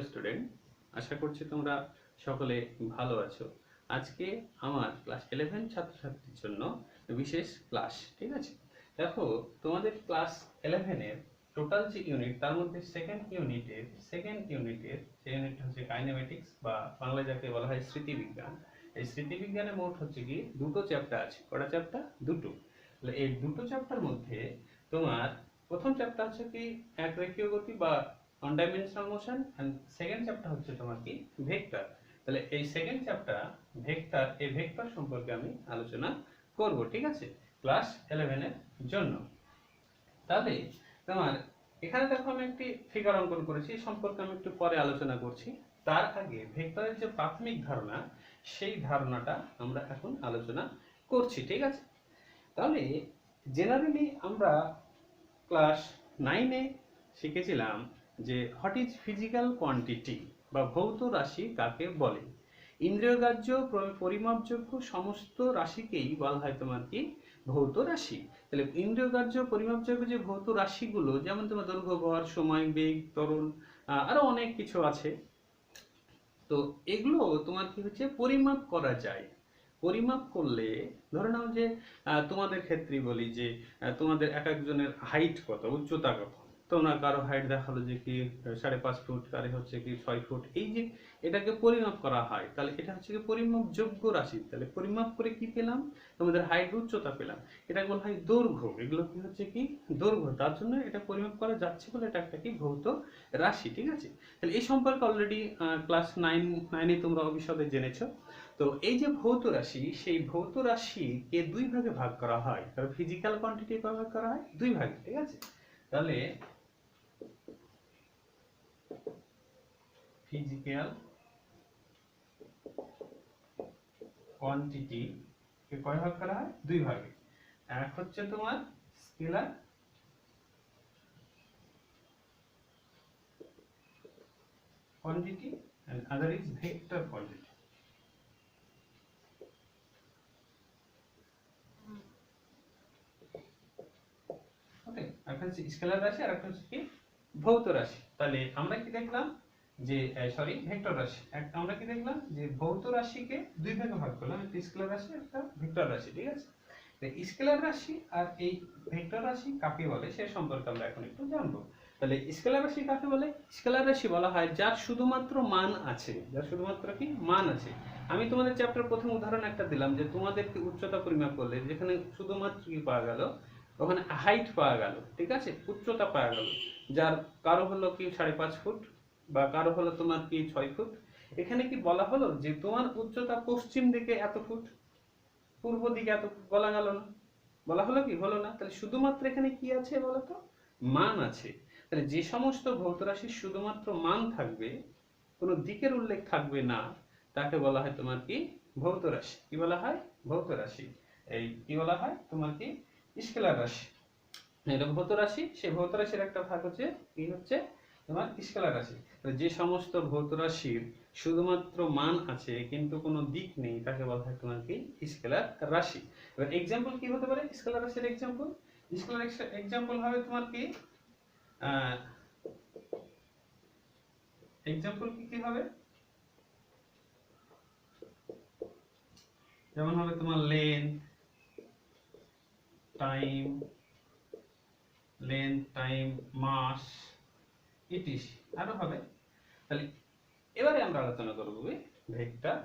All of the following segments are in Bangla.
স্টুডেন্ট, আশা করছি তোমরা সকলে ভালো আছো। আজকে আমার ক্লাস 11 ছাত্রছাত্রীর জন্য বিশেষ ক্লাস। ঠিক আছে, দেখো তোমাদের ক্লাস 11 এর টোটাল যে ইউনিট, তার মধ্যে সেকেন্ড ইউনিটের যে ইউনিটটা হচ্ছে কাইনেমেটিক্স বা বাংলা যাকে বলা হয় স্মৃতিবিজ্ঞান। এই স্মৃতিবিজ্ঞানের মোট হচ্ছে কি দুটো চ্যাপ্টার আছে। কটা চ্যাপ্টার? দুটো। তাহলে এই দুটো চ্যাপ্টার মধ্যে তোমার প্রথম চ্যাপ্টার হচ্ছে কি একরেখীয় গতি বা one dimensional motion, and second chapter হচ্ছে তোমার কি ভেক্টর। তাহলে এই সেকেন্ড চ্যাপ্টার ভেক্টর, এই ভেক্টর সম্পর্কে আমি আলোচনা করব। ঠিক আছে, ক্লাস 11 এর জন্য। তাহলে তোমার এখানে দেখো আমি একটি ফিগার অঙ্কন করেছি, এই সম্পর্কে আমি একটু পরে আলোচনা করছি। তার আগে ভেক্টরের যে প্রাথমিক ধারণা, সেই ধারণাটা আমরা এখন আলোচনা করছি। ঠিক আছে, তাহলে জেনারেলি আমরা ক্লাস 9-এ শিখেছিলাম যে হোয়াট ইজ ফিজিক্যাল কোয়ান্টিটি বা ভৌত রাশি কাকে বলে। ইন্দ্রিয়গ্রাহ্য পরিমাপযোগ্য সমস্ত রাশিকেই বলা হয় তোমার কি ভৌত রাশি। তাহলে ইন্দ্রিয়গ্রাহ্য পরিমাপযোগ্য যে ভৌত রাশিগুলো, যেমন তোমার দৈর্ঘ্য, ভর, সময়, বেগ, ত্বরণ, আরো অনেক কিছু আছে। তো এগুলো তোমার কি হচ্ছে পরিমাপ করা যায়। পরিমাপ করলে ধরে নাও যে তোমাদের ক্ষেত্রে বলি যে তোমাদের এক একজনের হাইট কত, উচ্চতা কত। তোমরা কারো হাইট দেখালো যে কি 5.5 ফুট, কারে হচ্ছে কি 6 ফুট। এই যে এটাকে পরিমাপ করা হয়, তাহলে এটা হচ্ছে কি পরিমাপযোগ্য রাশি। তাহলে পরিমাপ করে কি পেলাম? তোমাদের হাইট, উচ্চতা পেলাম। এটা বলা হয় দৈর্ঘ্য। এগুলো কি হচ্ছে কি দৈর্ঘ্য, তার জন্য এটা পরিমাপ করা যাচ্ছে বলে এটা একটা কি ভৌত রাশি। ঠিক আছে, তাহলে এই সম্পর্কে অলরেডি ক্লাস 9-এ তোমরা বিশদে জেনেছো। তো এই যে ভৌত রাশি, সেই ভৌত রাশিকে দুই ভাগে ভাগ করা হয়। কারণ ফিজিক্যাল কোয়ান্টিটি কয় ভাগ করা হয়? দুই ভাগে। ঠিক আছে, তাহলে ফিজিক্যাল কোয়ান্টিটি কে কয় ভাগ করা হয়? দুই ভাগে। এক হচ্ছে তোমার scalar quantity and other is vector quantity. ওকে, এখন হচ্ছে স্কেলার রাশি আর এখন হচ্ছে কি ভৌত রাশি। তাহলে আমরা কি দেখলাম যে ভেক্টর রাশি। আমরা কি দেখলাম যে ভৌত রাশিকে দুই ভাগে ভাগ করলাম, একটা স্কেলার রাশি, একটা ভেক্টর রাশি। ঠিক আছে, স্কেলার রাশি আর এই ভেক্টর রাশি কাকে বলে সে সম্পর্কে আমরা এখন একটু জানবো। তাহলে স্কেলার রাশি কাকে বলে? স্কেলার রাশি বলা হয় যার শুধুমাত্র মান আছে, যার শুধুমাত্র কি মান আছে। আমি তোমাদের চ্যাপ্টার প্রথম উদাহরণ একটা দিলাম যে তোমাদেরকে উচ্চতা পরিমাপ করলে যেখানে শুধুমাত্র কি পাওয়া গেল, ওখানে হাইট পাওয়া গেল। ঠিক আছে, উচ্চতা পাওয়া গেল, যার কারো হলো কি 5.5 ফুট বা কারো হলো তোমার কি 6 ফুট। এখানে কি বলা হলো যে তোমার উচ্চতা পশ্চিম দিকে এত ফুট, পূর্ব দিকে এত ফুট? বলা গেল না। বলা হলো কি? হলো না। তাহলে শুধুমাত্র এখানে কি আছে বলতো? মান আছে। তাহলে যে সমস্ত ভৌত রাশির শুধুমাত্র মান থাকবে, কোনো দিকের উল্লেখ থাকবে না, তাকে বলা হয় তোমার কি ভৌত রাশি। কি বলা হয়? ভৌত রাশি। এই কি বলা হয় তোমার কি স্কেলার রাশি। এটা ভৌত রাশি। সেই ভৌত রাশির একটা ভাগ হচ্ছে কি হচ্ছে তোমার স্কেলার রাশি। যে সমস্ত ভৌত রাশির শুধুমাত্র মান আছে কিন্তু কোনো দিক নেই, তাকে বলা হয় তোমার কি স্কেলার রাশি। এবার এক্সাম্পল কি হতে পারে স্কেলার রাশির? এক্সাম্পল, স্কেলার এক্সাম্পল হবে তোমার কি এক্সাম্পল কি হবে? যেমন হবে তোমার লেন্থ, টাইম, মাস, ইটিসি, আরো হবে। তাহলে এবারে আমরা আলোচনা করব ভেক্টর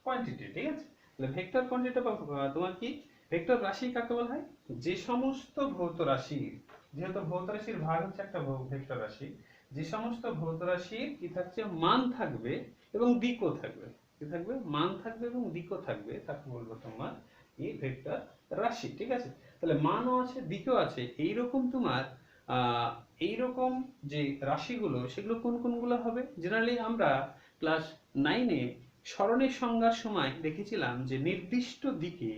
কোয়ান্টিটি। ঠিক আছে, তাহলে ভেক্টর কোয়ান্টিটি তোমার কি ভেক্টর রাশি কাকে বলা হয়? যে সমস্ত ভৌত রাশি, যেহেতু ভৌত রাশির ভাগ হচ্ছে একটা ভেক্টর রাশি, যে সমস্ত ভৌত রাশির কি থাকছে মান থাকবে এবং দিকও থাকবে। কি থাকবে? মান থাকবে এবং দিকও থাকবে, তাকে বলবো তোমার এই ভেক্টর রাশি। ঠিক আছে, তাহলে মানও আছে, দিকও আছে। এইরকম তোমার এইরকম যে রাশিগুলো, সেগুলো কোন কোনগুলো হবে? জেনারেলি আমরা ক্লাস 9-এ সরণের সংজ্ঞার সময় দেখেছিলাম যে নির্দিষ্ট দিকে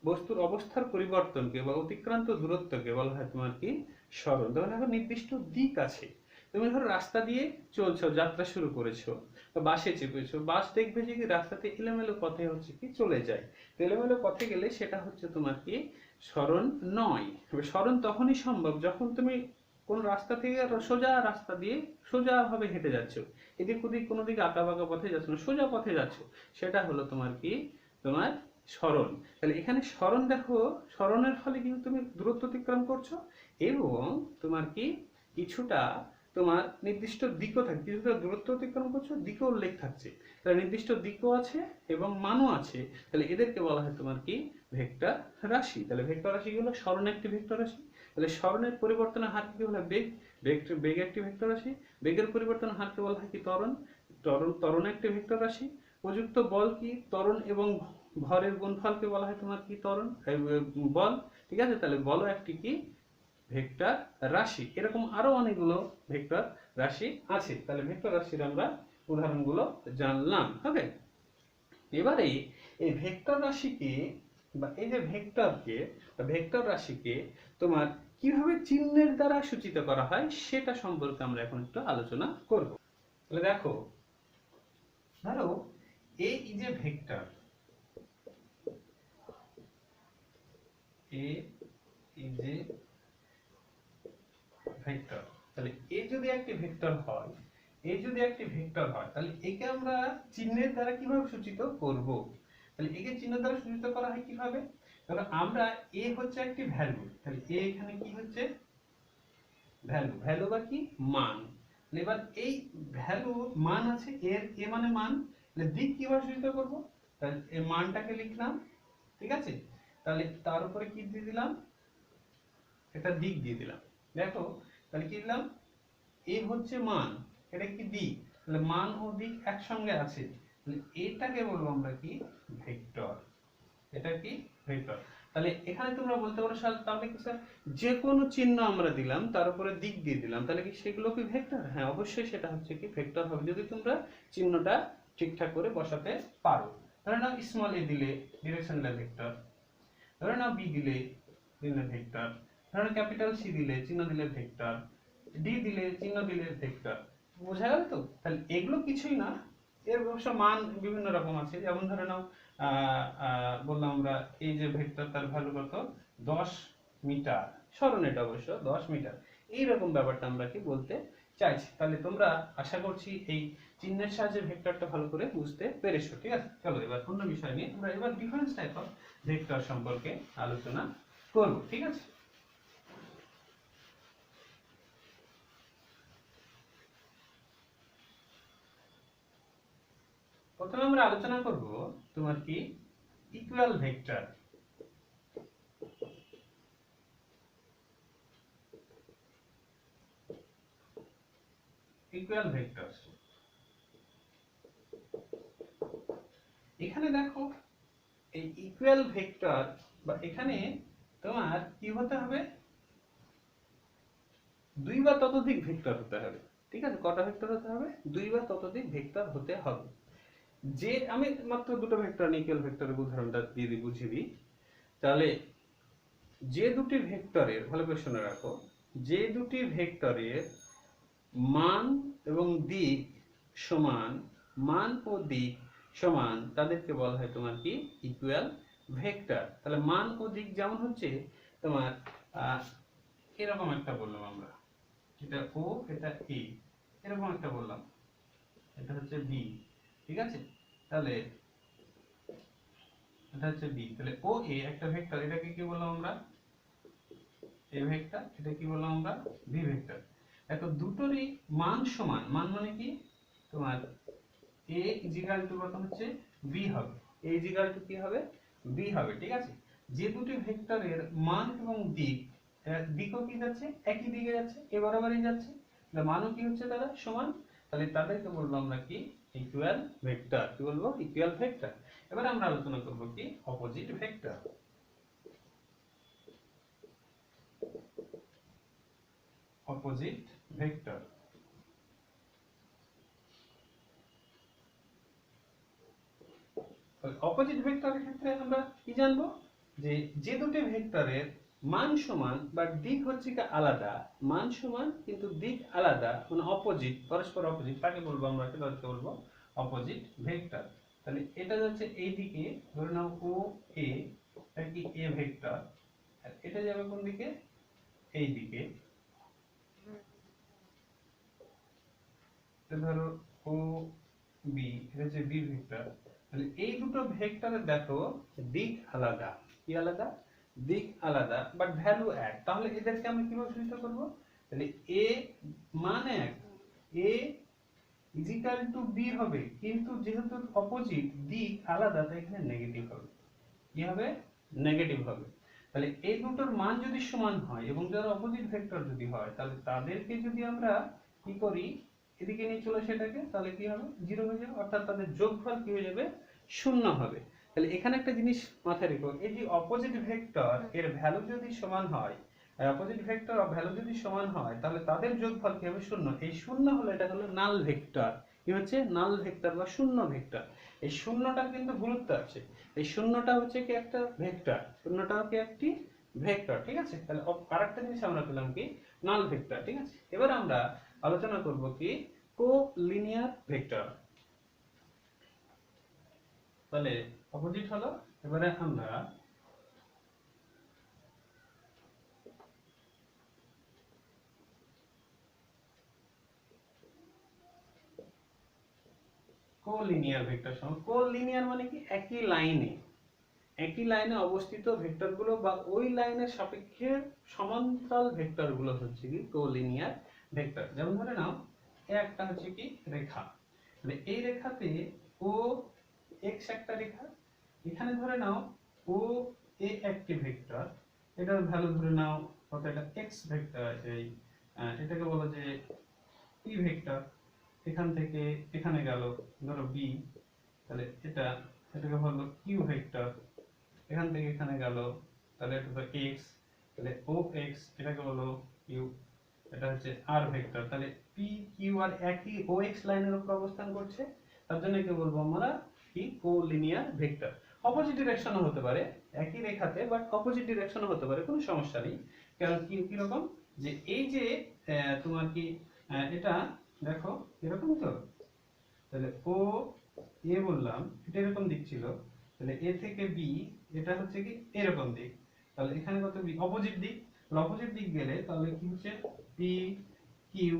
বস্তুর অবস্থার পরিবর্তনকে বা অতিক্রান্ত দূরত্বকে বলা হয় তোমার কি সরণ। তখন এখন নির্দিষ্ট দিক আছে। তুমি ধরো রাস্তা দিয়ে চলছো, যাত্রা শুরু করেছো, বাসে চেপেছো, বাস দেখবে যে কি রাস্তাতে এলোমেলো পথে হচ্ছে কি চলে যায়। এলোমেলো পথে গেলে সেটা হচ্ছে তোমার কি সরণ নয়। সরণ তখনই সম্ভব যখন তুমি কোন রাস্তা থেকে সোজা রাস্তা দিয়ে সোজা ভাবে হেঁটে যাচ্ছ, এদিক ওদিক কোনো দিকে আঁকা বাঁকা পথে যাচ্ছ না, সোজা পথে যাচ্ছ, সেটা হলো তোমার কি, তোমার সরণ। তাহলে এখানে সরণ দেখো, সরণের ফলে কিন্তু তুমি দূরত্ব অতিক্রম করছো এবং তোমার কি কিছুটা তোমার নির্দিষ্ট দিকও থাকে, কিছুটা দূরত্ব অতিক্রম করছো, দিকও উল্লেখ থাকছে। তাহলে নির্দিষ্ট দিকও আছে এবং মানও আছে, তাহলে এদেরকে বলা হয় তোমার কি ভেক্টর রাশি। তাহলে ভেক্টর রাশি হলো সরণ একটি ভেক্টর রাশি। তাহলে সরণের পরিবর্তনের হারকে বলা হয় বেগ, বেগ একটি ভেক্টর রাশি। বেগের পরিবর্তনের হারকে বলা হয় কি ত্বরণ, ত্বরণ একটি ভেক্টর রাশি। প্রযুক্ত বল কি ত্বরণ এবং ভরের গুণফলকে বলা হয় তোমার কি ত্বরণ বল, ঠিক আছে। তাহলে বলও একটি কি ভেক্টর রাশি। এরকম আরো অনেকগুলো ভেক্টর রাশি আছে। তাহলে ভেক্টর রাশির আমরা উদাহরণগুলো জানলাম। ওকে, এবারে এই ভেক্টর রাশিকে বা এই যে ভেক্টরকে বা ভেক্টর রাশিকে তোমার কিভাবে চিহ্নের দ্বারা সূচিত করা হয় সেটা সম্পর্কে আমরা এখন একটু আলোচনা করব। তাহলে দেখো, ধরো এই যে ভেক্টর এই যে ভেক্টর, তাহলে এ যদি একটি ভেক্টর হয়, এই যদি একটি ভেক্টর হয়, তাহলে একে আমরা চিহ্নের দ্বারা কিভাবে সূচিত করব। তাহলে একে চিহ্নের দ্বারা সূচিত করা হয় কিভাবে, কারণ আমরা এ হচ্ছে একটি ভ্যালু, তাহলে এ এখানে কি হচ্ছে ভ্যালু, ভ্যালু বা কি মান। এবার এই ভ্যালু মান আছে, এর এ মানে মান, তাহলে দিক কিভাবে সূচিত করব, তাহলে এই মানটাকে লিখলাম, ঠিক আছে। তাহলে তার উপরে কি দিয়ে দিলাম, একটা দিক দিয়ে দিলাম। দেখো তাহলে কি দিলাম, এ হচ্ছে মান, এটা কি দিক, তাহলে মান ও দিক একসঙ্গে আছে, তাহলে এটাকে বলবো আমরা কি ভেক্টর। এটা কি ভেক্টর। তাহলে এখানে তোমরা বলতে পারো স্যার তাহলে কি স্যার যে কোনো চিহ্ন আমরা দিলাম তার উপরে দিক দিয়ে দিলাম, তাহলে কি সেগুলো কি ভেক্টর? হ্যাঁ অবশ্যই সেটা হচ্ছে কি ভেক্টর হবে, যদি তোমরা চিহ্নটা ঠিকঠাক করে বসাতে পারো। ধরে নাও স্মল এ দিলে ডিরেকশন ভেক্টর, ধরে নাও বি দিলে চিহ্ন ভেক্টর, ধরে নাও ক্যাপিটাল সি দিলে চিহ্ন দিলে ভেক্টর, ডি দিলে চিহ্ন দিলে ভেক্টর। বোঝা গেল তো? তাহলে এগুলো কিছুই না, এর অবশ্য মান বিভিন্ন রকম আছে। যেমন ধরে নাও বললাম আমরা এই যে ভেক্টর, তার ভ্যালু কত 10 মিটার, সরণ এটা অবশ্য 10 মিটার, এইরকম ব্যাপারটা আমরা কি বলতে চাইছি। তাহলে তোমরা আশা করছি এই চিহ্নের সাহায্যে ভেক্টরটা ভালো করে বুঝতে পেরেছো, ঠিক আছে। চলো এবার অন্য বিষয় নিয়ে আমরা এবার ডিফারেন্স টাইপ অফ ভেক্টর সম্পর্কে আলোচনা করব, ঠিক আছে। প্রথমে আমরা আলোচনা করব তোমার কি ইকুয়াল ভেক্টর। ইকুয়াল ভেক্টর, এখানে দেখো এই ইকুয়াল ভেক্টর বা এখানে তোমার কি হতে হবে, দুই বা ততোধিক ভেক্টর হতে হবে, ঠিক আছে। কটা ভেক্টর হতে হবে, দুই বা ততোধিক ভেক্টর হতে হবে। যে আমি মাত্র দুটো ভেক্টর নিয়ে ইকুয়াল ভেক্টরের উদাহরণটা দিয়ে দিই, বুঝিয়ে দিই। তাহলে যে দুটি ভেক্টরের, ভালো করে শুনে রাখো, যে দুটি ভেক্টরের মান এবং দিক সমান, মান ও দিক সমান, তাদেরকে বলা হয় তোমার কি ইকুয়াল ভেক্টর। তাহলে মান ও দিক যেমন হচ্ছে তোমার এরকম একটা বললাম আমরা, এটা ও এটা এ, এরকম একটা বললাম, এটা হচ্ছে বি, ঠিক আছে। তাহলে এটা হচ্ছে বি, তাহলে ও এ একটা ভেক্টর, এটাকে কি বললাম আমরা এ ভেক্টর, এটা কি বললাম আমরা বি ভেক্টর। দেখো দুটোরই মান সমান, মান মানে কি তোমার a ইজিক্যাল টু কত হচ্ছে b হবে, a ইজিক্যাল টু কি হবে b হবে, ঠিক আছে। যে দুটি ভেক্টরের মান এবং দিক, দিকও কি যাচ্ছে একই দিকে যাচ্ছে, এ বরাবরই যাচ্ছে, তাহলে মানও কি হচ্ছে তারা সমান, তাহলে তাদেরকে বলবো আমরা কি ইকুয়াল ভেক্টর। কি বলবো ইকুয়াল ভেক্টর। এবার আমরা আলোচনা করব কি opposite vector. Opposite vector, opposite ভেক্টরের ক্ষেত্রে আমরা কি জানবো, যে যে দুটি ভেক্টরের মান সমান বা দিক হচ্ছে কি আলাদা, মান সমান কিন্তু দিক আলাদা, মানে অপোজিট, পরস্পর অপোজিট, তাকে বলবো আমরা, তাদেরকে বলবো অপোজিট ভেক্টর। তাহলে এটা যাচ্ছে এই দিকে, ধরে নাও ও এ, এটা কি এ ভেক্টর, আর এটা যাবে কোন দিকে এই দিকে, এটা ধরো ও বি, এটা হচ্ছে বি ভেক্টর। তাহলে এই দুটো ভেক্টরের দেখো দিক আলাদা। কি আলাদা? দিক আলাদা, বাট ভ্যালু এক। তাহলে এদেরকে আমি কিভাবে সূচিত করব? তাহলে এ মান এক, এ ইজিক্যাল টু বি হবে, কিন্তু যেহেতু অপোজিট দিক আলাদা তাই এখানে নেগেটিভ হবে। কি হবে? নেগেটিভ হবে। তাহলে এই দুটোর মান যদি সমান হয় এবং যারা অপোজিট ভেক্টর যদি হয়, তাহলে তাদেরকে যদি আমরা কি করি, এদিকে নিয়ে চলে সেটাকে, তাহলে কি হবে? জিরো হয়ে যাবে, অর্থাৎ তাদের যোগফল কি হয়ে যাবে? শূন্য হবে। তাহলে এখানে একটা জিনিস মাথায় রেখো, এই যে অপোজিট ভেক্টর এর ভ্যালু যদি সমান হয়, অপোজিট ভেক্টর অফ ভ্যালু যদি সমান হয়, তাহলে তাদের যোগফল কি হবে? শূন্য। এই শূন্য হলো, এটা হলো নাল ভেক্টর। কি হচ্ছে? নাল ভেক্টর বা শূন্য ভেক্টর। এই শূন্যটার কিন্তু গুরুত্ব আছে। এই শূন্যটা হচ্ছে কি একটা ভেক্টর, শূন্যটাও কি একটি ভেক্টর, ঠিক আছে? তাহলে আরেকটা জিনিস আমরা পেলাম কি? নাল ভেক্টর, ঠিক আছে? এবার আমরা আলোচনা করব কি? Collinear vector. তাহলে অপোজিট হলো, এবারে আমরা কোলিনিয়ার ভেক্টর সমান, কোলিনিয়ার মানে কি? একই লাইনে অবস্থিত ভেক্টরগুলো বা ওই লাইনের সাপেক্ষে সমান্তরাল ভেক্টরগুলো হচ্ছে কি কোলিনিয়ার ভেক্টর। যেমন ধরে নাও একটা হচ্ছে কি রেখা, মানে এই রেখাতে ও এক্স একটা রেখা, এখানে ধরে নাও ও এ একটি ভেক্টর, এটার ভ্যালু ধরে নাও কত? এটা এক্স ভেক্টর, এই এটাকে বলা যে পি ভেক্টর। এখান থেকে এখানে গেল ধরো বি, তাহলে এটাকে বললো কিউ ভেক্টর। এখান থেকে এখানে গেল, তাহলে এটা তো এক্স, তাহলে ও এক্স, এটাকে বলো কিউ, এটা হচ্ছে আর ভেক্টর। তাহলে পি কিউ আর একই ও এক্স লাইনের উপর অবস্থান করছে, তার জন্য কি বলবো আমরা? কি কোলিনিয়ার ভেক্টর। অপোজিট ডিরেকশনও হতে পারে একই রেখাতে, বাট অপোজিট ডিরেকশনও হতে পারে, কোনো সমস্যা নেই। কারণ কি কিরকম যে এই যে তোমার কি এটা দেখো এরকম তো, তাহলে ও এ বললাম, এটা এরকম দিক ছিল, তাহলে এ থেকে বি এটা হচ্ছে কি এরকম দিক, তাহলে এখানে কত? বি অপোজিট দিক। অপোজিট দিক গেলে তাহলে কি হচ্ছে? P Q.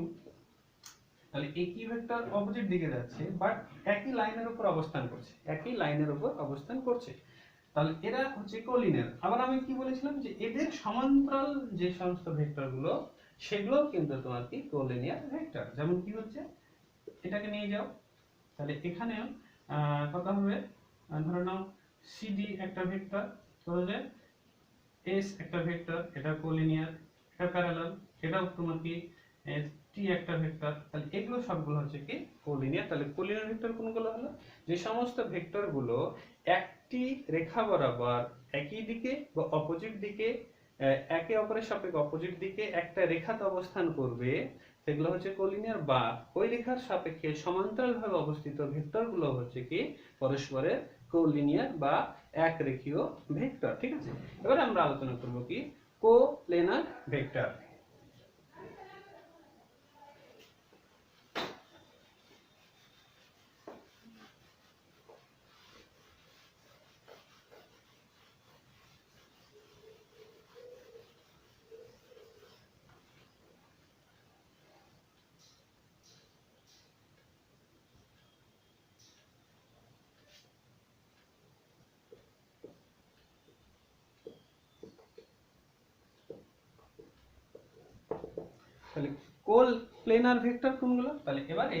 তাহলে একই ভেক্টর অপোজিট দিকে যাচ্ছে, বাট একই লাইনের উপর অবস্থান করছে, একই লাইনের উপর অবস্থান করছে, তাহলে এরা হচ্ছে কোলিনিয়ার। আবার আমি কি বলেছিলাম যে এদের সমান্তরাল যে সমস্ত ভেক্টর গুলো, সেগুলো কিন্তু তোমার কি কোলিনিয়ার ভেক্টর। যেমন কি হচ্ছে, এটাকে নিয়ে যাও, তাহলে এখানে কত হবে? ধরে নাও সিডি একটা ভেক্টর, তাহলে এস একটা ভেক্টর, এটা কোলিনিয়ার, এটা প্যারালাল, এটাও তোমার কি টি একটা ভেক্টর। তাহলে এগুলো সবগুলো হচ্ছে কি কোলিনিয়ার। তাহলে কোলিনিয়ার ভেক্টর কোনগুলো হলো? যে সমস্ত ভেক্টর গুলো একটি রেখা বরাবর একই দিকে বা অপোজিট দিকে, একে অপরের সাপেক্ষে অপোজিট দিকে একটা রেখাতে অবস্থান করবে, সেগুলো হচ্ছে কোলিনিয়ার। বা ওই রেখার সাপেক্ষে সমান্তরালভাবে অবস্থিত ভেক্টরগুলো হচ্ছে কি পরস্পরের কোলিনিয়ার বা একরেখীয় ভেক্টর, ঠিক আছে? এবারে আমরা আলোচনা করব কি কোপ্লেনার ভেক্টর। তাহলে কোল প্লেনার ভেক্টর কোনগুলো? তাহলে এবারে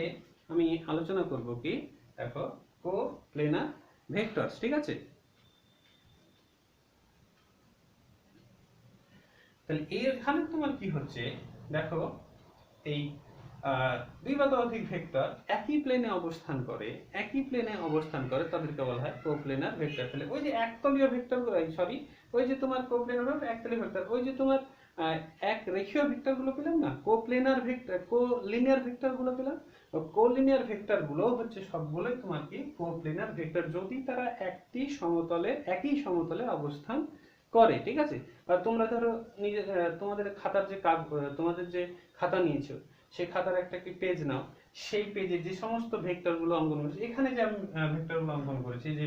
আমি আলোচনা করব কি, দেখো কোপ্লেনার ভেক্টর, ঠিক আছে? তাহলে এখানে তোমার কি হচ্ছে, দেখো এই দুই বা ততোধিক ভেক্টর একই প্লেনে অবস্থান করে, তাদেরকে বলা হয় কোপ্লেনার ভেক্টর। তাহলে ওই যে একতলীয় ভেক্টর, সরি, ওই যে তোমার কোপ্লেনার একতলীয় ভেক্টর, ওই যে তোমার এক রেখীয় ভেক্টর গুলো পেলাম না, কোপ্লেনার ভেক্টর, কোলিনিয়ার ভেক্টর গুলো পেলাম। কোলিনিয়ার ভেক্টর গুলো হচ্ছে সবগুলোই তোমার কি কোপ্লেনার ভেক্টর, যদি তারা একই সমতলে অবস্থান করে, ঠিক আছে? আর তোমরা ধরো নিজে তোমাদের খাতার যে তোমাদের যে খাতা নিয়েছো, সেই খাতার একটা কি পেজ নাও, সেই পেজে যে সমস্ত ভেক্টর গুলো অঙ্কন করেছি, এখানে যে আমি ভেক্টর গুলো অঙ্কন করেছি, যে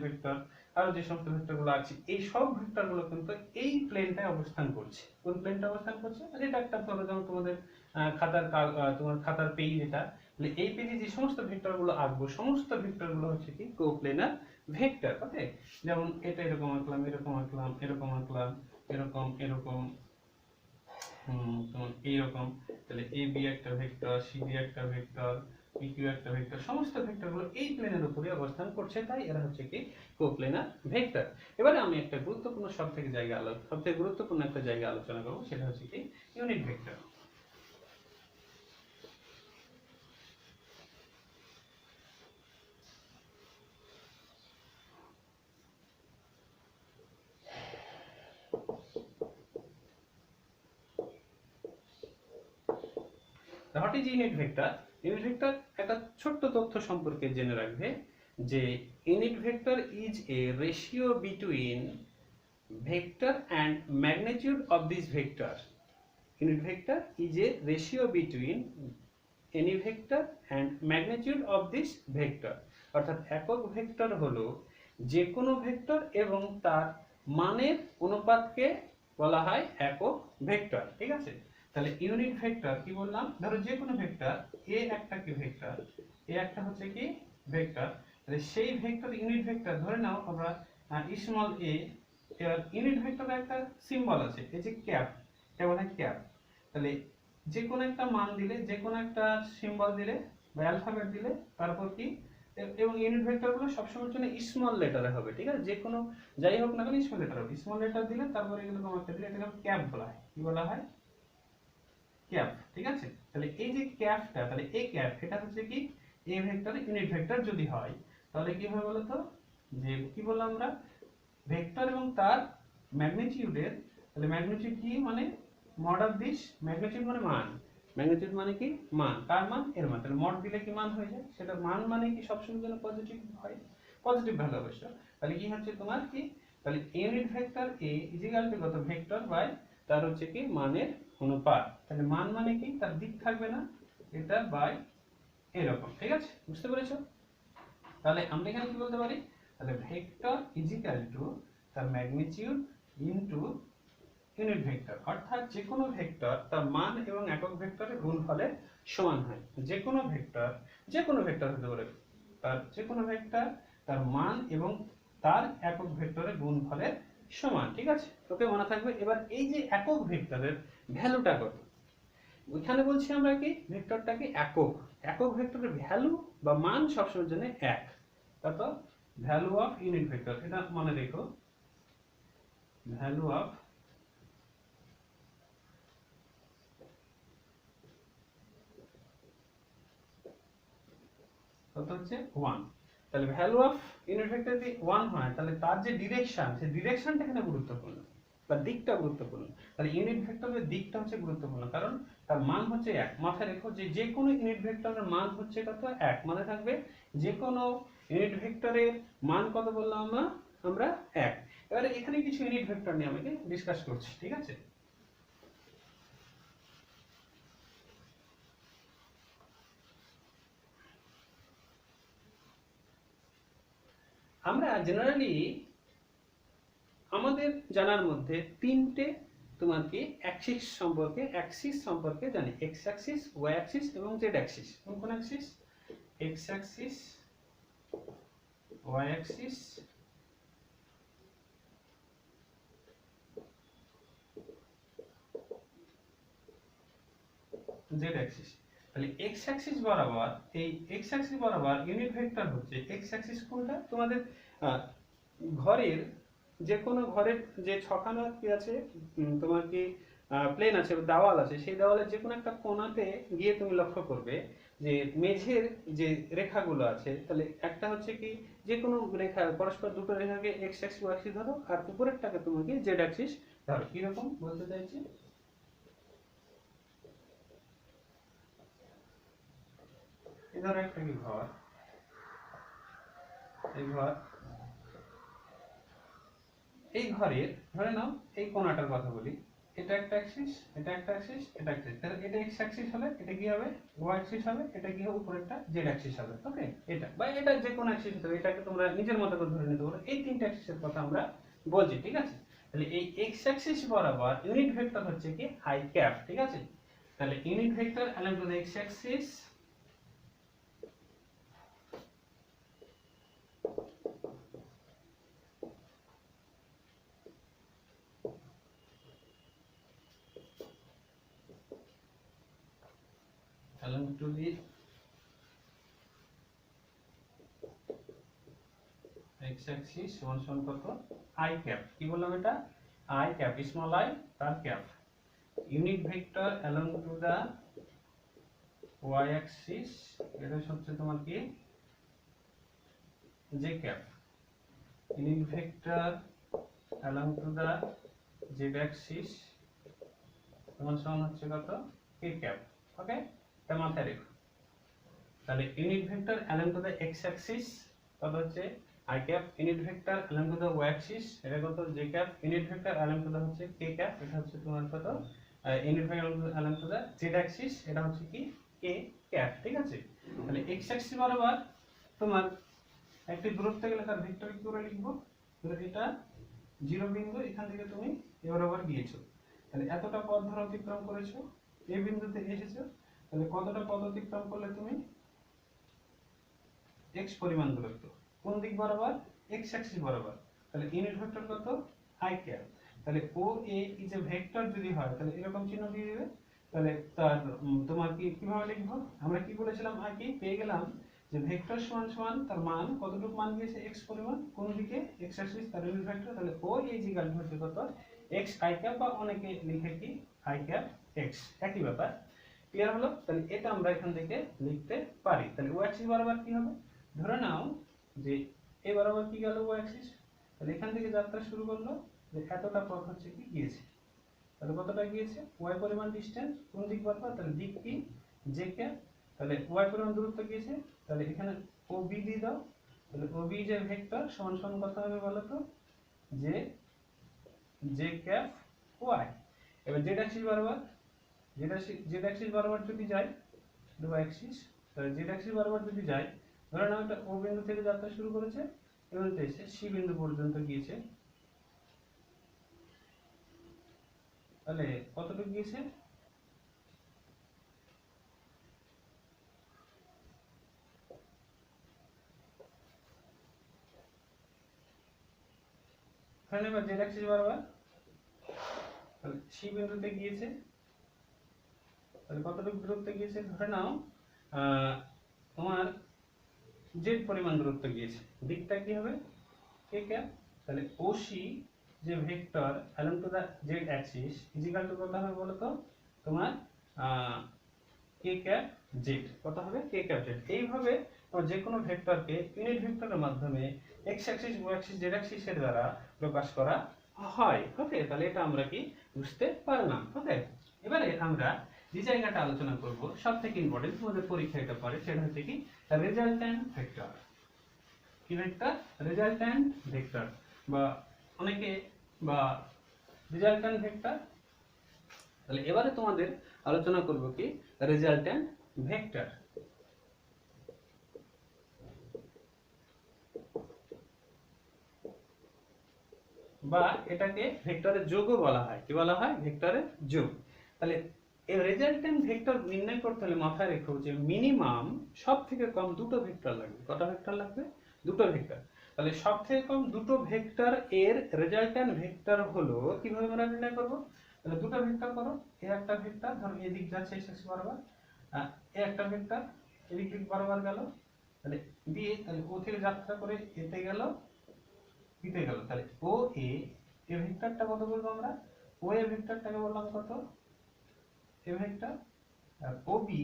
ভেক্টর আরো যে সমস্ত ভেক্টর গুলো আছে, এই সব ভেক্টর গুলো কিন্তু এই প্লেনটায় অবস্থান করছে। কোন প্লেনটা অবস্থান করছে? আর এটা একটা ধরো, যেমন তোমাদের তোমার খাতার পেজ, এটা তাহলে এই পেজে যে সমস্ত ভেক্টরগুলো আঁকবো সমস্ত ভেক্টরগুলো হচ্ছে কি কোপ্লেনার ভেক্টর। ওকে, যেমন এটা এরকম আঁকলাম, এরকম আঁকলাম, এরকম আঁকলাম, এরকম এরকম, তোমার এইরকম। তাহলে এ বি একটা ভেক্টর, সি বি একটা ভেক্টর, পি কিউ একটা ভেক্টর, সমস্ত ভেক্টরগুলো এই প্লেনের উপরে অবস্থান করছে, তাই এরা হচ্ছে কি কোপ্লেনার ভেক্টর। এবারে আমি একটা গুরুত্বপূর্ণ সবথেকে গুরুত্বপূর্ণ একটা জায়গা আলোচনা করবো, সেটা হচ্ছে কি unit vector. What is unit vector? Unit vector একটা ছোট্ট তথ্য সম্পর্কে জেনে রাখবে যে unit vector is a ratio between vector and magnitude of this vector. Unit vector is a ratio between any vector and magnitude of this vector. অর্থাৎ একক ভেক্টর হলো যে কোনো ভেক্টর এবং তার মানের অনুপাতকে বলা হয় একক ভেক্টর। ঠিক আছে, তাহলে ইউনিট ভেক্টর কি বললাম, ধরো যে কোনো ভেক্টর এ একটা কি ভেক্টর, এ একটা হচ্ছে কি ভেক্টর, তাহলে সেই ভেক্টর ইউনিট ভেক্টর ধরে নাও আমরা স্মল এ। এবার ইউনিট ভেক্টরের একটা সিম্বল আছে, এই যে ক্যাপ, এটা বলা হয় ক্যাপ। তাহলে যে কোনো একটা মান দিলে, যে কোনো একটা সিম্বল দিলে বা অ্যালফাবেট দিলে, তারপর কি, এবং ইউনিট ভেক্টরগুলো সবসময়ের জন্য স্মল লেটারে হবে। ঠিক আছে, যে কোনো যাই হোক না কেন স্মল লেটার হবে। স্মল লেটার দিলে তারপরে এগুলো আমাকে দিলে এটাকে ক্যাপ বলা হয়। কি বলা হয়? ক্যাপ। ঠিক আছে, তাহলে এই যে ক্যাপটা, তাহলে এই ক্যাপ এটা হচ্ছে কি এ ভেক্টর ইউনিট ভেক্টর যদি হয়, তাহলে কি হবে বলতো, যে কি বললাম আমরা, ভেক্টর এবং তার ম্যাগনিটিউডের, তাহলে ম্যাগনিটিউড কি মানে মড অফ দিস, ম্যাগনিটিউড মানে মান, ম্যাগনিটিউড মানে কি মান, কার মান, এর মান। তাহলে মড দিলে কি মান হয়ে যায়, সেটা মান মানে কি সবসময় জন্য পজিটিভ হয়, পজিটিভ ভ্যালু অবশ্য। তাহলে কি হচ্ছে তোমার কি, তাহলে unit vector A is equal to কত, ভেক্টর বাই তার হচ্ছে কি মানের অনুপাত। তাহলে মান মানে কি, তার দিক থাকবে না, এটা বাই এরকম। ঠিক আছে, বুঝতে পেরেছো? তাহলে আমরা এখানে কি বলতে পারি, তাহলে ভেক্টর ইজ ইকুয়াল টু তার ম্যাগনিটিউড ইনটু ইউনিট ভেক্টর। অর্থাৎ যে কোনো ভেক্টর তার মান এবং একক ভেক্টরের গুণফলের সমান হয়। যে কোনো ভেক্টর হতে পারে, তার যে কোনো ভেক্টর তার মান এবং তার একক ভেক্টরের গুণফলের সমান। ঠিক আছে, তোকে মনে থাকবে। এবার এই যে একক ভেক্টরের ভ্যালুটা কত, ওইখানে বলছি আমরা কি ভেক্টরটাকে একক ভেক্টরের ভ্যালু বা মান সবসময়ের জন্য এক। কত, ভ্যালু অফ ইউনিট ভেক্টর, এটা মনে রেখো, ভ্যালু অফ কত হচ্ছে 1। তাহলে ভ্যালু অফ ইউনিট ভেক্টর যদি 1 হয়, তাহলে তার যে ডিরেকশন, সেই ডিরেকশনটা এখানে গুরুত্বপূর্ণ বা দিকটা গুরুত্বপূর্ণ। তাহলে ইউনিট ভেক্টরের দিকটা হচ্ছে গুরুত্বপূর্ণ, কারণ তার মান হচ্ছে 1। মাথায় রেখো যে যে কোনো ইউনিট ভেক্টরের মান হচ্ছে কত, 1। মনে থাকবে যে কোনো ইউনিট ভেক্টরের মান কত বললাম আমরা 1। এবারে এখানে কিছু ইউনিট ভেক্টর নিয়ে আমি ডিসকাস করছি। ঠিক আছে, আমরা জেনারেলি আমাদের জানার মধ্যে তিনটে তোমার কি অ্যাক্সিস সম্পর্কে জানি, এক্স অ্যাক্সিস, ওয়াই অ্যাক্সিস এবং জেড অ্যাক্সিস। কোন axis? X axis, Y axis, Z axis. তাহলে এক্স অ্যাক্সিস বরাবর, এই এক্স অ্যাক্সিস বরাবর ইউনিট ভেক্টর হচ্ছে, এক্স অ্যাক্সিস কোনটা, তোমাদের ঘরের যে কোনো ঘরের যে ছখানা কি আছে, তোমার কি প্লেন আছে, দেওয়াল আছে, সেই দেওয়ালের যে কোনো একটা কোণাতে গিয়ে তুমি লক্ষ্য করবে যে মেঝের যে রেখাগুলো আছে, তাহলে একটা হচ্ছে কি যে কোনো রেখা, পরস্পর দুটো রেখাকে এক্স অ্যাক্সিস ওয়াই অ্যাক্সিস ধরো, আর উপরেরটাকে তোমাকে জেড অ্যাক্সিস ধরো। কিরকম বলতে চাইছি, এই ধরো একটা কি ঘর, এই ঘর, এই ঘরের ধরে নাও এই কোণাটার কথা বলি, এটা একটা অ্যাক্সিস, এটা একটা অ্যাক্সিস, এটা একটা, তাহলে এটা এক্স অ্যাক্সিস হলে এটা কি হবে, ওয়াই অ্যাক্সিস হবে, এটা কি হবে উপরেরটা জেড অ্যাক্সিস হবে। ওকে, এটা বা এটা যে কোনো অ্যাক্সিস হতে হবে, এটাকে তোমরা নিজের মতো করে ধরে নিতে পারো। এই তিনটা অ্যাক্সিসের কথা আমরা বলছি। ঠিক আছে, তাহলে এই এক্স অ্যাক্সিস বরাবর ইউনিট ভেক্টর হচ্ছে কি আই ক্যাপ। ঠিক আছে, তাহলে unit vector along the x axis along to the x axis সমান সমান কত I cap কি বললাম এটা I cap স্মল I তার cap unit vector along to the y axis এটা হচ্ছে তোমার কি j cap unit vector along to the z axis সমান সমান হচ্ছে কত k cap ওকে এটা মাথায় রেখো তাহলে unit vector along to the x axis কত হচ্ছে I cap unit vector along to the y axis এটা কত j cap unit vector along to the হচ্ছে k cap এটা হচ্ছে তোমার কত unit vector along to the z axis এটা হচ্ছে কি k cap ঠিক আছে তাহলে x axis বরাবর তোমার একটি দূরত্ব গেলে তার ভেক্টর কি করে লিখবো ধরো এটা 0 বিন্দু এখান থেকে তুমি এ বরাবর গিয়েছো তাহলে এতটা পথ ধরে অতিক্রম করেছো এই বিন্দুতে এসেছো তাহলে কতটা পথ অতিক্রম করলে তুমি x পরিমাণ দূরত্ব কোন দিক বরাবর x অ্যাক্সিস বরাবর তাহলে ইউনিট ভেক্টর কত I cap তাহলে OA ইজ এ ভেক্টর যদি হয় তাহলে এরকম চিহ্ন দিয়ে দিবে তাহলে তার তোমার কি কিভাবে লিখবো আমরা কি বলেছিলাম আগে পেয়ে গেলাম যে ভেক্টর সমান সমান তার মান কতটুকু মান দিয়েছে x পরিমাণ কোন দিকে x অ্যাক্সিস তার ইউনিট ভেক্টর তাহলে OA ইজ ইকুয়াল টু হচ্ছে কত x I cap বা অনেকে লিখে কি I cap x একই ব্যাপার ক্লিয়ার হলো তাহলে এটা আমরা এখান থেকে লিখতে পারি তাহলে y অ্যাক্সিস বরাবর কি হবে ধরে নাও যে এই বরাবর কি গেল y অ্যাক্সিস তাহলে এখান থেকে যাত্রা শুরু করলো যে এতটা পথ হচ্ছে কি গিয়েছে তাহলে কতটা গিয়েছে y পরিমাণ ডিসটেন্স কোন দিক বরাবর তাহলে দিক কি j cap তাহলে y পরিমাণ দূরত্ব গিয়েছে তাহলে এখানে OB দিয়ে দাও তাহলে OB যে ভেক্টর সমান সমান কত হবে বলো তো যে j cap y এবার z অ্যাক্সিস বরাবর z অ্যাক্সিস বরাবর যদি যাই y অ্যাক্সিস তাহলে z অ্যাক্সিস বরাবর যদি যাই ধরে নাও এটা O বিন্দু থেকে যাত্রা শুরু করেছে এবং এসে C বিন্দু পর্যন্ত গিয়েছে তাহলে কতটুকু গিয়েছে তাহলে এবার z অ্যাক্সিস বরাবর তাহলে C বিন্দুতে গিয়েছে তাহলে কতটুকু দূরত্ব গিয়েছে ধরে নাও তোমার z পরিমাণ দূরত্ব গিয়েছে দিকটা কি হবে k cap তাহলে OC যে vector along to the z axis is equal to কত হবে বলো তো তোমার k cap z কত হবে k cap z এইভাবে যে কোনো ভেক্টরকে ইউনিট ভেক্টরের মাধ্যমে x axis y axis z axis এর দ্বারা প্রকাশ করা হয় ওকে তাহলে এটা আমরা কি বুঝতে পারলাম ওকে এবারে আমরা যে জায়গাটা আলোচনা করব সবথেকে ইম্পর্টেন্ট তোমাদের পরীক্ষা এটা পড়ে সেটা হচ্ছে কি রেজাল্ট্যান্ট ভেক্টর কি ভেক্টর রেজাল্ট্যান্ট ভেক্টর বা অনেকে বা রেজাল্ট্যান্ট ভেক্টর তাহলে এবারে তোমাদের আলোচনা করব কি রেজাল্ট্যান্ট ভেক্টর বা এটাকে ভেক্টরের যোগও বলা হয় কি বলা হয় ভেক্টরের যোগ তাহলে এই রেজাল্ট্যান্ট ভেক্টর নির্ণয় করতে হলে মাথায় রেখো যে মিনিমাম সবথেকে কম দুটো ভেক্টর লাগবে কটা ভেক্টর লাগবে দুটো ভেক্টর তাহলে সবথেকে কম দুটো ভেক্টর এর রেজাল্ট্যান্ট ভেক্টর হলো কিভাবে আমরা নির্ণয় করব তাহলে দুটো ভেক্টর করো এই একটা ভেক্টর ধরো এদিক যাচ্ছে x অ্যাক্সিস বরাবর এই একটা ভেক্টর এদিক দিক বরাবর গেল তাহলে দিয়ে তাহলে ও থেকে যাত্রা করে এতে গেল বিতে গেল তাহলে ও এ এই ভেক্টরটা কত বলবো আমরা ও এ ভেক্টরটাকে বললাম কত এ ভেক্টর আর ও বি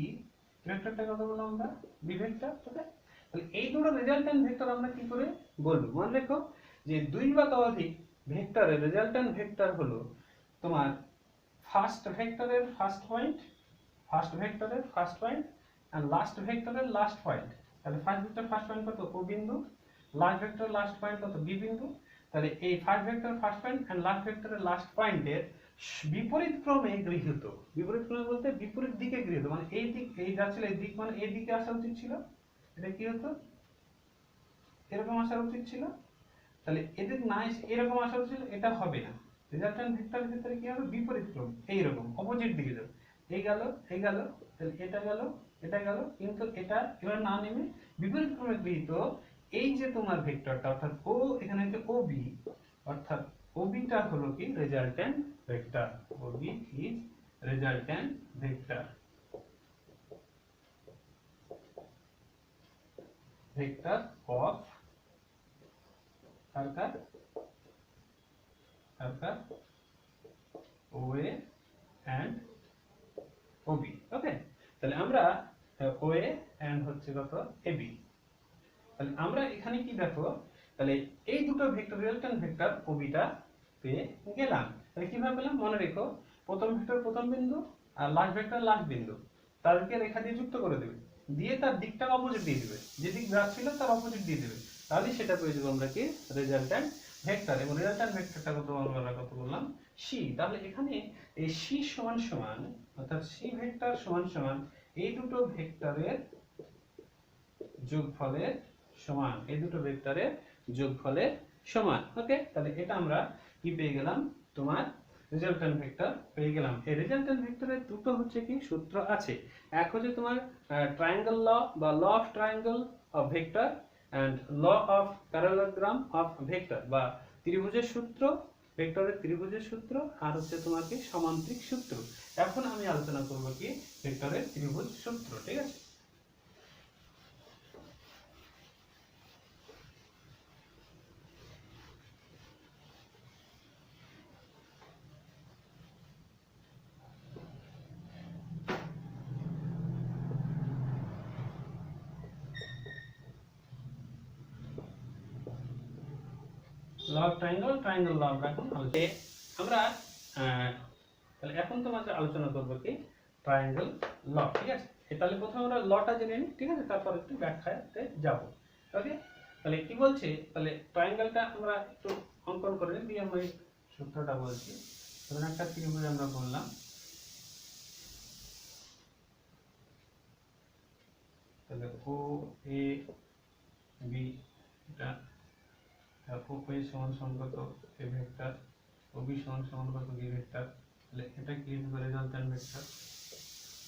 ভেক্টরটা কত বললাম আমরা বি ভেক্টর ওকে তাহলে এই দুটো রেজাল্ট্যান্ট ভেক্টর আমরা কি করে বলবো মনে রাখো যে দুই বা ততোধিক ভেক্টরের রেজাল্ট্যান্ট ভেক্টর হলো তোমার ফার্স্ট ভেক্টরের ফার্স্ট পয়েন্ট আর লাস্ট ভেক্টরের লাস্ট পয়েন্ট তাহলে ফার্স্ট ভেক্টর ফার্স্ট পয়েন্ট কত ও বিন্দু লাস্ট ভেক্টর লাস্ট পয়েন্ট কত বি বিন্দু তাহলে এই first vector first point and last ভেক্টরের লাস্ট পয়েন্টের বিপরীত ক্রমে গৃহীত বিপরীত ক্রমে বলতে বিপরীত দিকে গৃহীত মানে এই দিক এই যাচ্ছিল এই দিক মানে এই দিকে আসা উচিত ছিল এটা কি হতো এরকম আসা উচিত ছিল তাহলে এদিক না এরকম আসা উচিত ছিল এটা হবে না রেজাল্ট্যান্ট ভেক্টরের ক্ষেত্রে কি হবে বিপরীত ক্রম এই রকম অপোজিট দিকে যাবে এই গেল তাহলে এটা গেল কিন্তু এটা এবার না নেমে বিপরীত ক্রমে গৃহীত এই যে তোমার ভেক্টরটা অর্থাৎ ও এখানে হচ্ছে ওবি অর্থাৎ ওবিটা হলো কি resultant vector OB is resultant vector vector of কার ওএ এন্ড ওবি। ওকে, তাহলে আমরা ওএ এন্ড হচ্ছে কত এবি। তাহলে আমরা এখানে কি দেখো, তাহলে এই দুটো ভেক্টর রিজাল্টেন্ট ভেক্টর ওবিটা পেয়ে গেলাম। তাহলে কিভাবে পেলাম মনে রেখো, প্রথম ভেক্টর প্রথম বিন্দু আর লাস্ট ভেক্টর লাস্ট বিন্দু, তাদেরকে রেখা দিয়ে যুক্ত করে দেবে, দিয়ে তার দিকটা অপোজিট দিয়ে দেবে, যেদিক যাচ্ছিল তার অপোজিট দিয়ে দেবে, তাহলে সেটা পেয়ে যাবো আমরা কি রেজাল্টেন্ট ভেক্টর। এবং রেজাল্টেন্ট ভেক্টরটা কত আমরা কত বললাম সি। তাহলে এখানে এই সি সমান সমান, অর্থাৎ সি ভেক্টর সমান সমান এই দুটো ভেক্টরের যোগফলের সমান, এই দুটো ভেক্টরের যোগফলের সমান। ওকে, তাহলে এটা আমরা কি পেয়ে গেলাম, তোমার রেজাল্টেন্ট ভেক্টর পেয়ে গেলাম। এই রেজাল্টেন্ট ভেক্টরের দুটো হচ্ছে কি সূত্র আছে, এক হচ্ছে তোমার ট্রায়াঙ্গেল ল বা law of triangle of vector and law of parallelogram of vector, বা ত্রিভুজের সূত্র, ভেক্টরের ত্রিভুজের সূত্র, আর হচ্ছে তোমার কি সমান্তরিক সূত্র। এখন আমি আলোচনা করব কি ভেক্টরের ত্রিভুজ সূত্র। ঠিক আছে, ল অফ ট্রায়াঙ্গেল, ট্রায়াঙ্গেল ল আমরা এখন আমরা তাহলে এখন তোমাদের আলোচনা করব কি ট্রায়াঙ্গেল ল। ঠিক আছে, তাহলে প্রথমে আমরা লটা জেনে নিই, ঠিক আছে, তারপর একটু ব্যাখ্যাতে যাব। ওকে, তাহলে কি বলছে, তাহলে ট্রায়াঙ্গেলটা আমরা একটু অঙ্কন করে নিই, দিয়ে আমি সূত্রটা বলছি। ধরুন একটা ত্রিভুজ আমরা বললাম, তাহলে ও এ বি, এটা ও এ সমান সমান কত এ ভেক্টর, ও বি সমান সমান কত বি ভেক্টর। তাহলে এটা কি রেজাল্টেন্ট ভেক্টর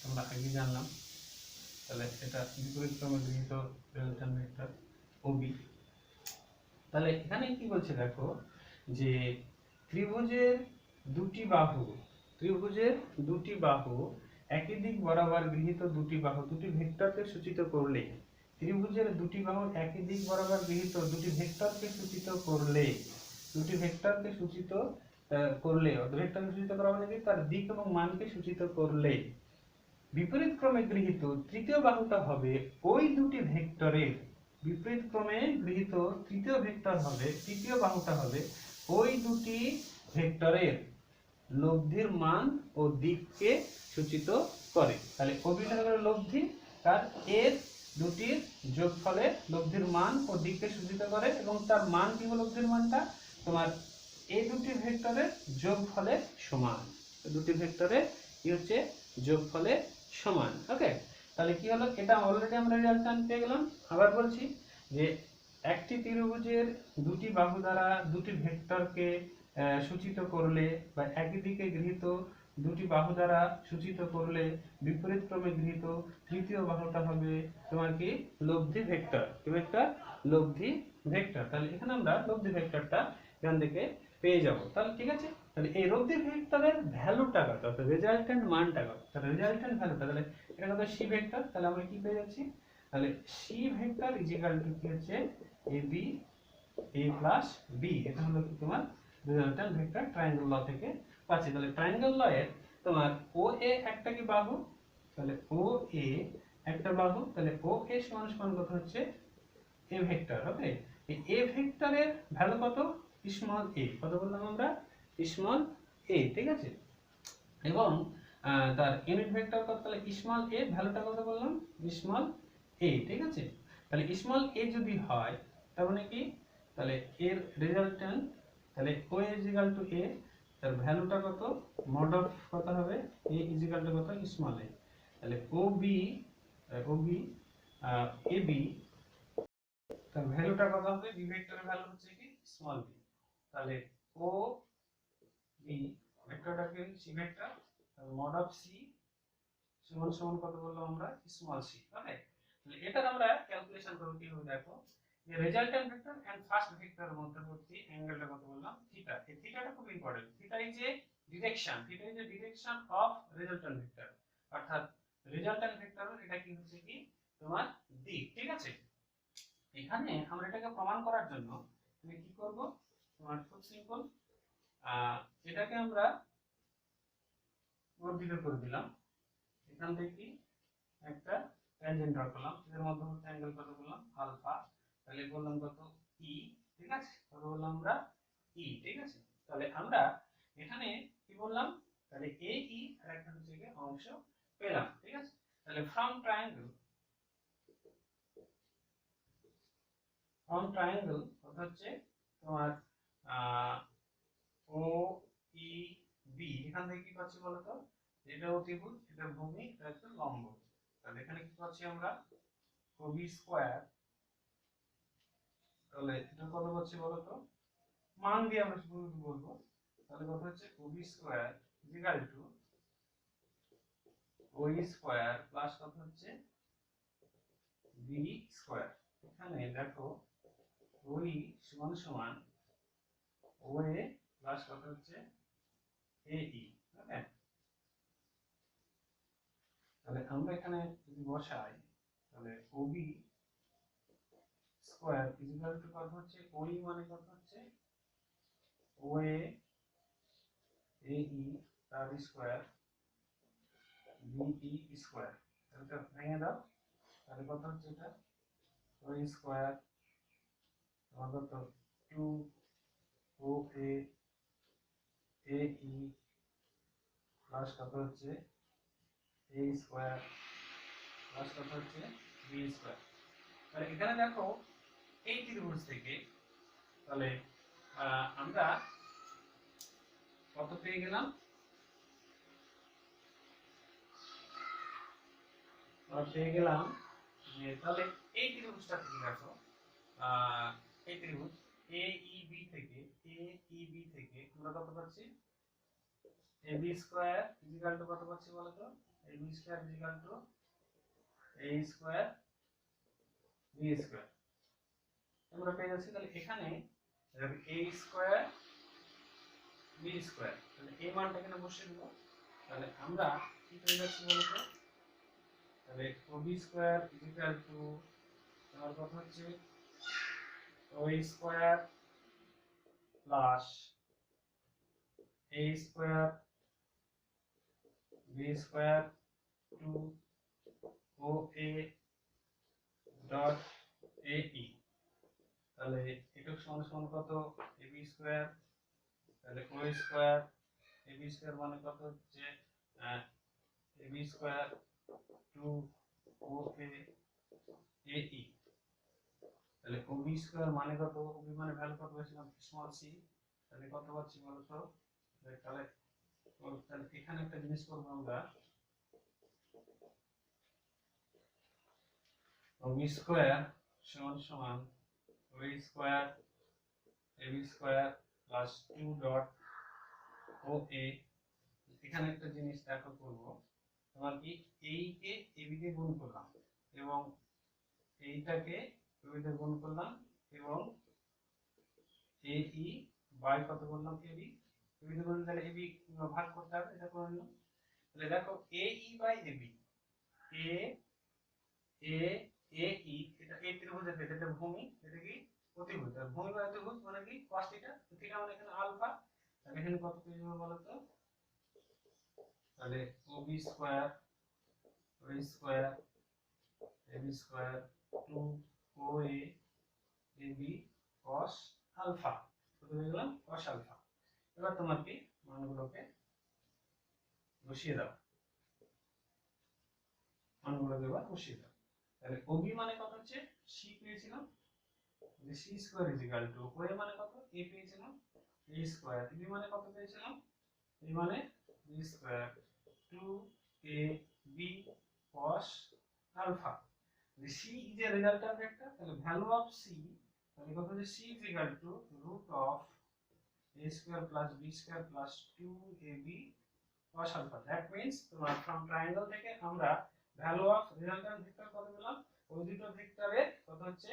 আমরা আগে জানলাম। তাহলে এটা বিপরীত ক্রমে গৃহীত রেজাল্টেন্ট ভেক্টর ওবি। তাহলে এখানে কি বলছে দেখো, যে ত্রিভুজের দুটি বাহু, ত্রিভুজের দুটি বাহু একই দিক বরাবর গৃহীত দুটি বাহু দুটি ভেক্টরকে সূচিত করলে, ত্রিভুজের দুটি বাহু একই দিক বরাবর গৃহীত দুটি ভেক্টরকে সূচিত করলে, দুটি ভেক্টরকে সূচিত করলে, ভেক্টরকে সূচিত করা মানে কি তার দিক এবং মানকে সূচিত করলে বিপরীত ক্রমে গৃহীত তৃতীয় বাহুটা হবে ওই দুটি ভেক্টরের, বিপরীত ক্রমে গৃহীত তৃতীয় ভেক্টর হবে, তৃতীয় বাহুটা হবে ওই দুটি ভেক্টরের লব্ধির মান ও দিককে সূচিত করে। তাহলে ওবিটা হলো লব্ধি, তার এর দুটির যোগফলের লব্ধির মান ও দিককে সূচিত করে, এবং তার মান কি হলো লব্ধির মানটা তোমার এই দুটি ভেক্টরের যোগফলের সমান, দুটি ভেক্টরের কি হচ্ছে যোগফলের সমান। ওকে, তাহলে কি হলো, এটা অলরেডি আমরা রেজাল্ট পেয়ে গেলাম। আবার বলছি যে একটি ত্রিভুজের দুটি বাহু দ্বারা দুটি ভেক্টরকে সূচিত করলে, বা একই দিকে গৃহীত দুটি বাহু দ্বারা সূচিত করলে বিপরীত ক্রমে গৃহীত তৃতীয় বাহুটা হবে তোমার কি লব্ধি ভেক্টর। কি ভেক্টর? লব্ধি ভেক্টর। তাহলে এখানে আমরা লব্ধি ভেক্টরটা এখান থেকে পেয়ে যাব। তাহলে ঠিক আছে, তাহলে এই লব্ধি ভেক্টরের ভ্যালুটা কত, অর্থাৎ রেজাল্টেন্ট মানটা কত, তাহলে রেজাল্টেন্ট ভ্যালুটা, তাহলে এটা কত সি ভেক্টর। তাহলে আমরা কি পেয়ে যাচ্ছি, তাহলে C vector is equal to কি হচ্ছে A B A plus B. এটা হলো তোমার রেজাল্টেন্ট ভেক্টর ট্রায়াঙ্গেল ল থেকে পাচ্ছি। তাহলে ট্রায়াঙ্গেল ল এর তোমার ও এ একটা কি বাহু, তাহলে ও এ একটা বাহু, তাহলে ও এ সমান সমান কত হচ্ছে এ ভেক্টর। ওকে, এই এ ভেক্টরের ভ্যালু কত, স্মল এ, কত বললাম আমরা স্মল এ। ঠিক আছে, এবং তার ইউনিট ভেক্টর কত, তাহলে স্মল এ ভ্যালুটা কত বললাম স্মল এ। ঠিক আছে, তাহলে স্মল এ যদি হয় তার মানে কি, তাহলে এর রেজাল্টেন্ট, তাহলে ও ইজ ইকুয়াল টু এ, তার ভ্যালুটা কত মড অফ কত হবে এ ইজ ইকুয়াল টু কত স্মল এ। তাহলে ও বি এ বি, তার ভ্যালুটা কত হবে, বি ভেক্টরের ভ্যালু হচ্ছে কি স্মল বি। তাহলে ও বি ভেক্টরটাকে C vector, mod of C সমান সমান কত বললাম আমরা স্মল সি। ওকে, তাহলে এটার আমরা ক্যালকুলেশন করব কিভাবে, দেখো যে রেজাল্টেন্ট ভেক্টর এন্ড ফার্স্ট ভেক্টরের মধ্যবর্তী অ্যাঙ্গেলটা কত বললাম থিটা। এই থিটাটা খুব important, theta is a direction, theta is a direction of resultant vector, অর্থাৎ রেজাল্টেন্ট ভেক্টর এটা কি হচ্ছে কি তোমার দিক। ঠিক আছে, এখানে আমরা এটাকে প্রমাণ করার জন্য আমি কি করব, তোমার খুব সিম্পল, এটাকে আমরা ওর দিকে করে দিলাম। এখান থেকে একটা ট্যানজেন্ট ড্র করলাম, এর মধ্যবর্তী অ্যাঙ্গেল কত বললাম আলফা, তাহলে বললাম কত ই, ঠিক আছে, কত বললাম আমরা ই, ঠিক আছে। তাহলে আমরা এখানে কি বললাম, তাহলে এ ই আর একটা থেকে অংশ পেলাম, ঠিক আছে। তাহলে ফ্রম ট্রায়াঙ্গেল কত হচ্ছে তোমার ও ই বি, এখান থেকে কি পাচ্ছি বলতো, এটা অতিভুজ, এটা ভূমি, এটা হচ্ছে লম্ব। তাহলে এখানে কি পাচ্ছি আমরা ও বি স্কয়ার, তাহলে এটা কত পাচ্ছি বলতো, মান দিয়ে আমরা শুধু বলবো, তাহলে কত হচ্ছে O B square equal to O square plus কত হচ্ছে বি স্কয়ার। এখানে দেখো ও সমান সমান ও এ প্লাস কত হচ্ছে এ ই, ওকে। তাহলে আমরা এখানে যদি বসাই, তাহলে O B square equal to কত হচ্ছে ও ই মানে কত হচ্ছে ও এ ই তার স্কয়ার বি ই স্কয়ার, এটা ভেঙে দাও, তাহলে কত হচ্ছে এটা ও স্কয়ার তোমার কত 2 ও এ ই প্লাস কত হচ্ছে এ স্কয়ার প্লাস কত হচ্ছে বি স্কয়ার। তাহলে এখানে দেখো এই ত্রিভুজ থেকে তাহলে আমরা কত পেয়ে গেলাম, পেয়ে গেলাম যে তাহলে এই ত্রিভুজটা থেকে দেখো এই ত্রিভুজ এ ই বি থেকে আমরা কত পাচ্ছি A B square equal to কত পাচ্ছি বলো তো, A B square equal to A square B square আমরা পেয়ে যাচ্ছি। তাহলে এখানে এ স্কয়ার বি স্কয়ার, তাহলে এই মানটা এখানে বসিয়ে দেব, তাহলে আমরা কি পেয়ে যাচ্ছি বলো তো, তাহলে O B square equal to তোমার কত হচ্ছে O square plus A square B square two O A dot A E, তাহলে এটা সমান সমান কত এ বি স্কয়ার, তাহলে O square A B square মানে কত হচ্ছে A B square two O A E, তাহলে ও বি স্কয়ার মানে কত, ও বি মানে ভ্যালু কত পেয়েছিলাম স্মল সি, তাহলে কত পাচ্ছি বলো তো, তাহলে এখানে একটা জিনিস করবো আমরা, ও বি স্কয়ার সমান সমান O square A B square plus 2 dot O A, এখানে একটা জিনিস দেখো করব, তোমার কি এই কে এবি কে গুণ করলাম এবং এইটাকে এবি তে গুণ করলাম এবং এ ই বাই কত করলাম এবি, এবি তে গুণ তাহলে এবি ভাগ করতে হবে, এটা করে নিলাম। তাহলে দেখো এ ই বাই এবি, এ এ এ ই, এটা এই ত্রিভুজের ক্ষেত্রে এটা ভূমি, এটা কি অতিভুজ, আর ভূমি বা অতিভুজ মানে কি cos থিটা, থিটা মানে এখানে আলফা, তাহলে এখানে কত পেয়ে যাবো বলো তো, তাহলে O B square A B square 2 O A B cos alpha, কত হয়ে গেল cos আলফা। এবার তোমার কি মানগুলোকে বসিয়ে দাও, মানগুলোকে এবার বসিয়ে দাও। তাহলে ও বি মানে কত হচ্ছে সি পেয়েছিলাম, যে C square is equal to O A মানে কত এ পেয়েছিলাম এ স্কয়ার, বি মানে কত পেয়েছিলাম এ মানে B square 2 A B cos alpha. C is a resultant vector, তাহলে ভ্যালু অফ সি, তাহলে কত হচ্ছে C is equal to root of a square plus b square plus 2ab cos alpha। That means তোমার ফ্রম ট্রায়াঙ্গেল থেকে আমরা ভ্যালু অফ রেজাল্ট্যান্ট ভেক্টর কত পেলাম, ওই দুটো ভেক্টরের কত হচ্ছে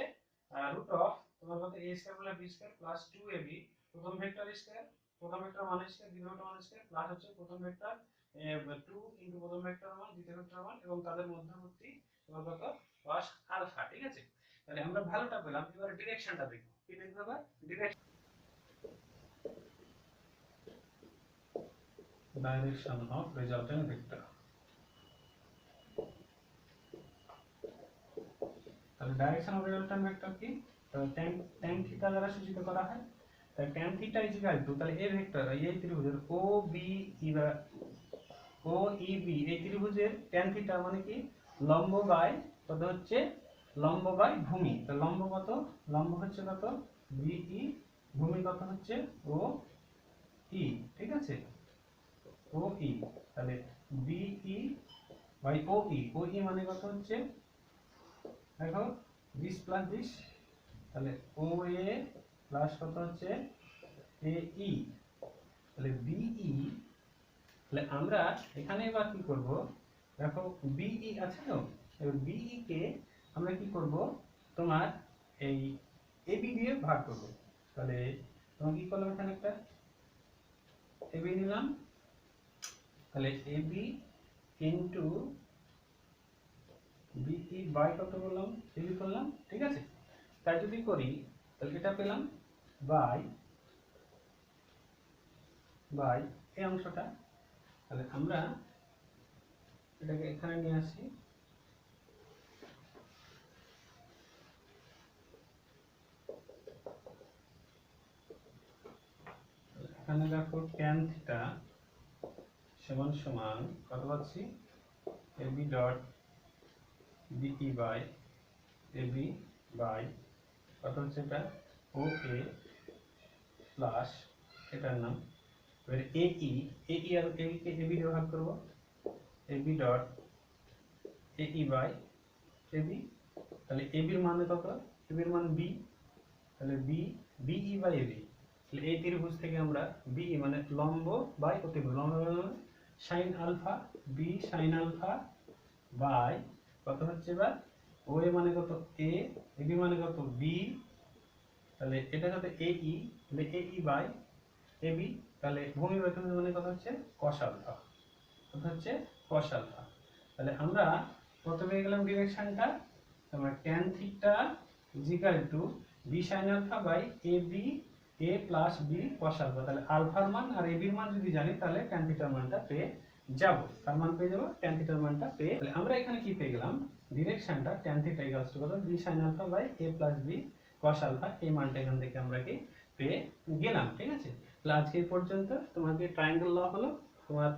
রুট অফ তোমার কত a square plus b square plus 2ab, প্রথম ভেক্টর স্কয়ার, প্রথম ভেক্টর মানে স্কয়ার, দ্বিতীয় ভেক্টর মানে স্কয়ার, প্লাস হচ্ছে প্রথম ভেক্টর 2 ইনটু প্রথম ভেক্টর মান দ্বিতীয় ভেক্টর মান এবং তাদের মধ্যবর্তী তোমার কত cos আলফা, ঠিক আছে। তাহলে আমরা ভালোটা পেলাম, এবারে ডিরেকশনটা দেখব। কি দেখব এবার? Direction, direction of resultant vector. তাহলে ডাইরেকশন অফ রেজাল্টেন্ট ভেক্টর কি? tan থিটা দ্বারা সূচিত করা হয়। তাহলে tan theta is equal two, তাহলে এই ভেক্টর এই ত্রিভুজের ও বি ই বা ও ই বি, এই ত্রিভুজের tan থিটা মানে কি? লম্ব বাই কত হচ্ছে? লম্ব বাই ভূমি। তো লম্ব কত? লম্ব হচ্ছে কত? বি ই, ভূমি কত হচ্ছে? ও ই, ঠিক আছে? ও ই, তাহলে বি ই বাই ও ই, ও ই মানে কত হচ্ছে? দেখো 20 প্লাস 20, তাহলে ও এ প্লাস কত হচ্ছে? এ ই, তাহলে বি ই। তাহলে আমরা এখানে এবার কি করব? দেখো বিই আছে তো, এবার বিই কে আমরা কি করব? তোমার এই এবি দিয়ে ভাগ করব। তাহলে তোমার কি করলাম, এখানে একটা এবি নিলাম, তাহলে এবি ইনটু বিই বাই কত করলাম? এবি করলাম, ঠিক আছে? তাই যদি করি তাহলে এটা পেলাম বাই বাই এই অংশটা। তাহলে আমরা এটাকে এখানে নিয়ে আসি, এখানে দেখো tan থিটা সমান সমান কত পাচ্ছি? AB dot BE by AB by কত হচ্ছে? এটা ও এ প্লাস এটার নাম, এবারে এ ই, এ ই আর এ কে এবি দিয়ে ভাগ করব, AB dot A E by AB. তাহলে এবির মানে কত? এবির মান বি, তাহলে বি বিই বাই এবি। তাহলে এই ত্রিভুজ থেকে আমরা বিই মানে লম্ব বাই অতিভুজ, লম্ব মানে sine alpha, B sine alpha by কত হচ্ছে? এবার ও এ মানে কত? এ, এবি মানে কত? বি, তাহলে এটা কত? এ ই, তাহলে এ ই বাই এবি। তাহলে ভূমি বাই ভূমি মানে কত হচ্ছে? কস আলফা, কত হচ্ছে? Cos alpha. তাহলে আমরা কত পেয়ে গেলাম ডিরেকশনটা? তোমার tan theta is equal to B sin alpha by A B A plus B cos alpha. তাহলে আলফার মান আর এ বির মান যদি জানি তাহলে tan থিটার মানটা পেয়ে যাব। তার মান পেয়ে যাব, tan থিটার মানটা পেয়ে। তাহলে আমরা এখানে কি পেয়ে গেলাম? ডিরেকশনটা tan থিটা ইকুয়ালস টু কত? B sin alpha by A plus B cos alpha. এই মানটা এখান থেকে আমরা কি পেয়ে গেলাম, ঠিক আছে? তাহলে আজকে এই পর্যন্ত তোমাকে ট্রায়াঙ্গেল ল হলো তোমার।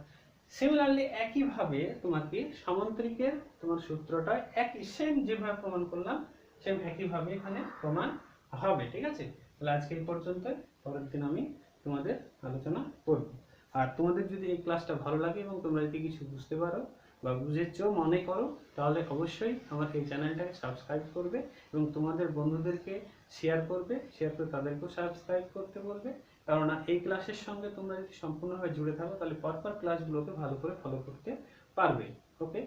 সিমিলারলি একইভাবে তোমাকে সামান্তরিকের তোমার সূত্রটা একই সেম যেভাবে প্রমাণ করলাম সেম একইভাবে এখানে প্রমাণ হবে, ঠিক আছে? তাহলে আজকে এই পর্যন্ত, পরের দিন আমি তোমাদের আলোচনা করব। আর তোমাদের যদি এই ক্লাসটা ভালো লাগে এবং তোমরা যদি কিছু বুঝতে পারো বা বুঝেছো মনে করো, তাহলে অবশ্যই আমার এই চ্যানেলটাকে সাবস্ক্রাইব করবে এবং তোমাদের বন্ধুদেরকে শেয়ার করবে, শেয়ার করে তাদেরকেও সাবস্ক্রাইব করতে বলবে। কেননা এই ক্লাসের সঙ্গে তোমরা যদি সম্পূর্ণভাবে জুড়ে থাকো তাহলে পরপর ক্লাসগুলোকে ভালো করে ফলো করতে পারবে। ওকে।